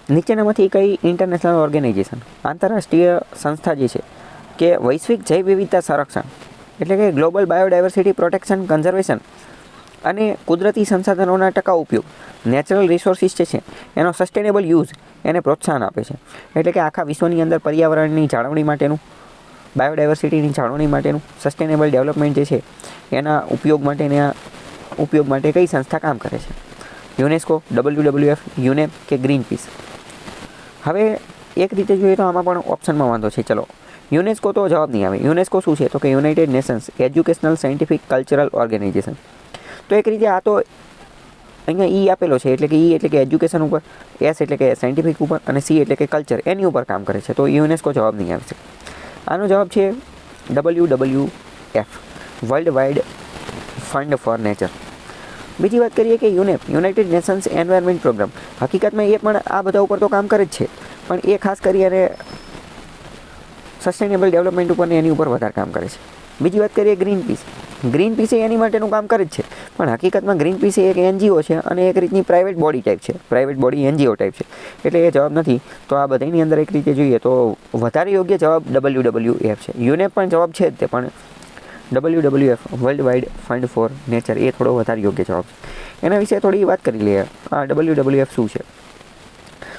નીચેનામાંથી કઈ international organisation આંતરરાષ્ટ્રીય સંસ્થા જે છે કે વૈશ્વિક જૈવ વિવિધતા સંરક્ષણ એટલે કે ગ્લોબલ બાયોડાયવર્સિટી પ્રોટેક્શન કન્ઝર્વેશન અને કુદરતી સંસાધનોના ટકાઉ ઉપયોગ નેચરલ રિસોર્સિસ જે છે એનો સસ્ટેનેબલ યુઝ એને પ્રોત્સાહન આપે છે. એટલે કે આખા વિશ્વની અંદર પર્યાવરણની જાળવણી માટેનું, બાયોડાયવર્સિટીની જાળવણી માટેનું, સસ્ટેનેબલ ડેવલપમેન્ટ જે છે એના ઉપયોગ માટે કઈ સંસ્થા કામ કરે છે? યુનેસ્કો, WWF, યુનેપ કે ગ્રીન પીસ? હવે એક રીતે જોઈએ તો આમાં પણ ઓપ્શનમાં વાંધો છે. ચલો, યુનેસ્કો તો જવાબ નહીં આવે. યુનેસ્કો શું છે? તો કે United Nations educational scientific cultural organisation. તો એક રીતે આ તો અહીંયા ઈ આપેલો છે, એટલે કે ઈ એટલે કે એજ્યુકેશન ઉપર, એસ એટલે કે સાયન્ટિફિક ઉપર અને સી એટલે કે કલ્ચર, એની ઉપર કામ કરે છે. તો યુનેસ્કો જવાબ નહીં આવશે. આનો જવાબ છે WWF, world wide fund for nature. બીજી વાત કરીએ કે યુનેપ, યુનાઇટેડ નેશન્સ એન્વાયરમેન્ટ પ્રોગ્રામ. હકીકતમાં એ પણ આ બધા ઉપર તો કામ કરે જ છે, પણ એ ખાસ કરીને સસ્ટેનેબલ ડેવલપમેન્ટ ઉપર ને એની ઉપર વધારે કામ કરે છે. બીજી વાત કરીએ ગ્રીન પીસ. ગ્રીન પીસ એની માટેનું કામ કરે જ છે, પણ હકીકતમાં ગ્રીન પીસ એક NGO છે અને એક રીતની પ્રાઇવેટ બોડી ટાઈપ છે, પ્રાઇવેટ બોડી NGO ટાઈપ છે, એટલે એ જવાબ નથી. તો આ બધાની અંદર એક રીતે જોઈએ તો વધારે યોગ્ય જવાબ WWF છે. યુનેપ પણ જવાબ છે જ તે, પણ WWF world wide fund for nature એ થોડો વધારે યોગ્ય જવાબ છે. એના વિશે થોડી વાત કરી લઈએ. આ WWF શું છે?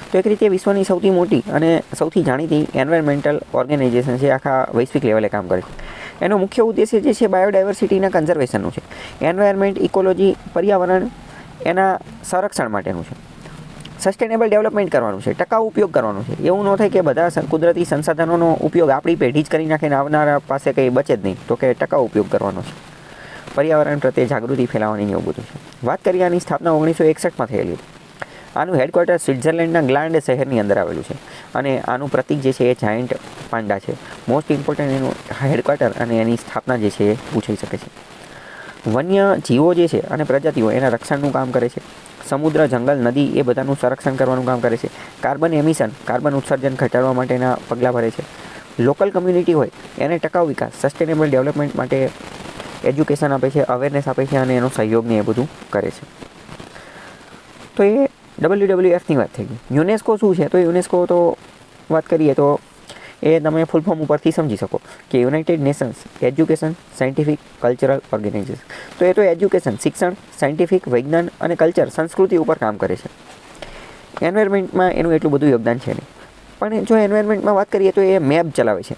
તો એક રીતે વિશ્વની સૌથી મોટી અને સૌથી જાણીતી એન્વાયરમેન્ટલ ઓર્ગેનાઇઝેશન છે, આખા વૈશ્વિક લેવલે કામ કરે છે. એનો મુખ્ય ઉદ્દેશ્ય જે છે બાયોડાયવર્સિટીના કન્ઝર્વેશનનું છે, એન્વાયરમેન્ટ, ઇકોલોજી, પર્યાવરણ એના સંરક્ષણ માટેનું છે, સસ્ટેનેબલ ડેવલપમેન્ટ કરવાનું છે, ટકાઉ ઉપયોગ કરવાનો છે. એવું ન થાય કે બધા કુદરતી સંસાધનોનો ઉપયોગ આપણી પેઢી જ કરી નાખે ને આવનારા પાસે કંઈ બચે જ નહીં. તો કે ટકાઉ ઉપયોગ કરવાનો છે, પર્યાવરણ પ્રત્યે જાગૃતિ ફેલાવવાની એવું બધું છે. વાત કરીએ આની સ્થાપના 1961માં થયેલી હતી. આનું હેડક્વાર્ટર સ્વિટ્ઝરલેન્ડના ગ્લાન્ડ શહેરની અંદર આવેલું છે અને આનું પ્રતીક જે છે એ જાયન્ટ પાંડા છે. મોસ્ટ ઇમ્પોર્ટન્ટ એનું હેડક્વાર્ટર અને એની સ્થાપના જે છે એ પૂછાઈ શકે છે. વન્ય જીવો જે છે અને પ્રજાતિઓ એના રક્ષણનું કામ કરે છે. સમુદ્ર, જંગલ, નદી એ બધાનું સંરક્ષણ કરવાનું કામ કરે છે. કાર્બન એમિશન, કાર્બન ઉત્સર્જન ઘટાડવા માટેના પગલાં ભરે છે. લોકલ કમ્યુનિટી હોય એને ટકાઉ વિકાસ, સસ્ટેનેબલ ડેવલપમેન્ટ માટે એજ્યુકેશન આપે છે, અવેરનેસ આપે છે અને એનો સહયોગને એ બધું કરે છે. તો એ WWFની વાત થઈ ગઈ. યુનેસ્કો શું છે? તો યુનેસ્કો તો વાત કરીએ તો એ તમે ફૂલ ફોર્મ ઉપરથી સમજી શકો કે United Nations education scientific cultural organisation. તો એ તો એજ્યુકેશન, શિક્ષણ, સાયન્ટિફિક, વિજ્ઞાન અને કલ્ચર, સંસ્કૃતિ ઉપર કામ કરે છે. એન્વાયરમેન્ટમાં એનું એટલું બધું યોગદાન છે નહીં. પણ જો એન્વાયરમેન્ટમાં વાત કરીએ તો એ મેપ ચલાવે છે,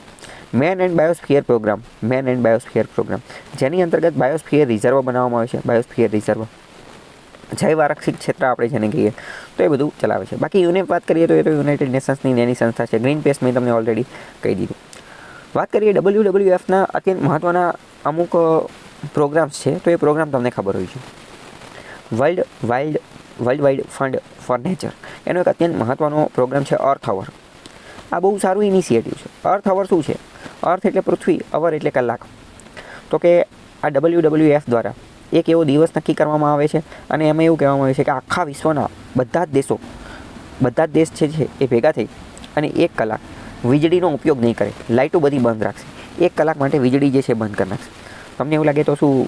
મેન એન્ડ બાયોસ્ફિયર પ્રોગ્રામ, જેની અંતર્ગત બાયોસ્ફિયર રિઝર્વ બનાવવામાં આવે છે. બાયોસ્ફિયર રિઝર્વ, જૈવ આરક્ષિત ક્ષેત્ર આપણે જેને કહીએ, તો એ બધું ચલાવે છે. બાકી યુનેપ વાત કરીએ તો એ તો યુનાઇટેડ નેશન્સની એની સંસ્થા છે. ગ્રીન પીસ મેં તમને ઓલરેડી કહી દીધું. વાત કરીએ WWFના અત્યંત મહત્ત્વના અમુક પ્રોગ્રામ્સ છે, તો એ પ્રોગ્રામ તમને ખબર હોય છે. World wide fund for nature, એનો એક અત્યંત મહત્ત્વનો પ્રોગ્રામ છે અર્થ અવર. આ બહુ સારું ઇનિશિયેટિવ છે. અર્થ અવર શું છે? અર્થ એટલે પૃથ્વી, અવર એટલે કલાક. તો કે આ WWF દ્વારા એક એવો દિવસ નક્કી કરવામાં આવે છે અને એમાં એવું કહેવામાં આવે છે કે આખા વિશ્વના બધા જ દેશ છે એ ભેગા થઈ અને 1 કલાક વીજળીનો ઉપયોગ નહીં કરે, લાઇટો બધી બંધ રાખશે. 1 કલાક માટે વીજળી જે છે બંધ કરી નાખશે. તમને એવું લાગે તો શું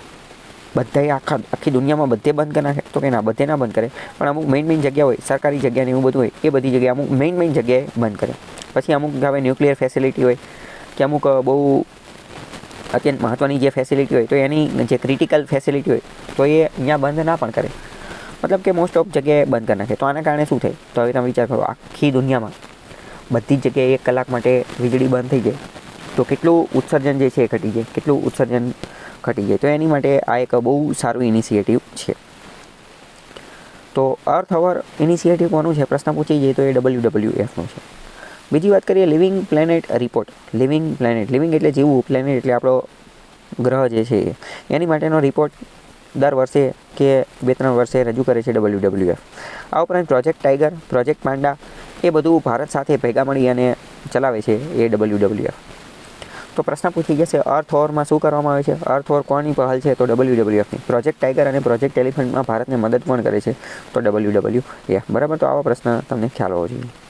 બધાએ આખી દુનિયામાં બધે બંધ કરી નાખે? તો કે ના, બધે ના બંધ કરે, પણ અમુક મેઇન જગ્યા હોય, સરકારી જગ્યાને એવું બધું હોય, એ બધી જગ્યાએ અમુક મેઇન જગ્યાએ બંધ કરે. પછી અમુક હવે ન્યુક્લિયર ફેસિલિટી હોય કે અમુક બહુ અત્યંત મહત્ત્વની જે ફેસિલિટી હોય, તો એની જે ક્રિટિકલ ફેસિલિટી હોય તો એ અહીંયા બંધ ના પણ કરે, મતલબ કે મોસ્ટ ઓફ જગ્યાએ બંધ કરી નાખે. તો આના કારણે શું થાય? તો હવે તમે વિચાર કરો, આખી દુનિયામાં બધી જ જગ્યાએ 1 કલાક માટે વીજળી બંધ થઈ જાય તો કેટલું ઉત્સર્જન જે છે એ ઘટી જાય. તો એની માટે આ એક બહુ સારું ઇનિશિયેટિવ છે. તો અર્થ અવર ઇનિશિયેટિવ કોનું છે? પ્રશ્ન પૂછી જાય તો એ WWFનું છે. બીજી વાત કરીએ લિવિંગ પ્લેનેટ રિપોર્ટ. લિવિંગ એટલે જીવવું, પ્લેનેટ એટલે આપણો ગ્રહ જે છે એની માટેનો રિપોર્ટ દર વર્ષે કે 2-3 વર્ષે રજૂ કરે છે WWF. આ ઉપરાંત પ્રોજેક્ટ ટાઈગર, પ્રોજેક્ટ પાંડા એ બધું ભારત સાથે ભેગા મળી અને ચલાવે છે એ WWF. તો પ્રશ્ન પૂછી જશે અર્થ ઓવરમાં શું કરવામાં આવે છે? અર્થ ઓવર કોની પહેલ છે? તો WWFની. પ્રોજેક્ટ ટાઈગર અને પ્રોજેક્ટ એલિફન્ટમાં ભારતને મદદ પણ કરે છે, તો WWF. બરાબર. તો આવા પ્રશ્ન તમને ખ્યાલ હોવો જોઈએ.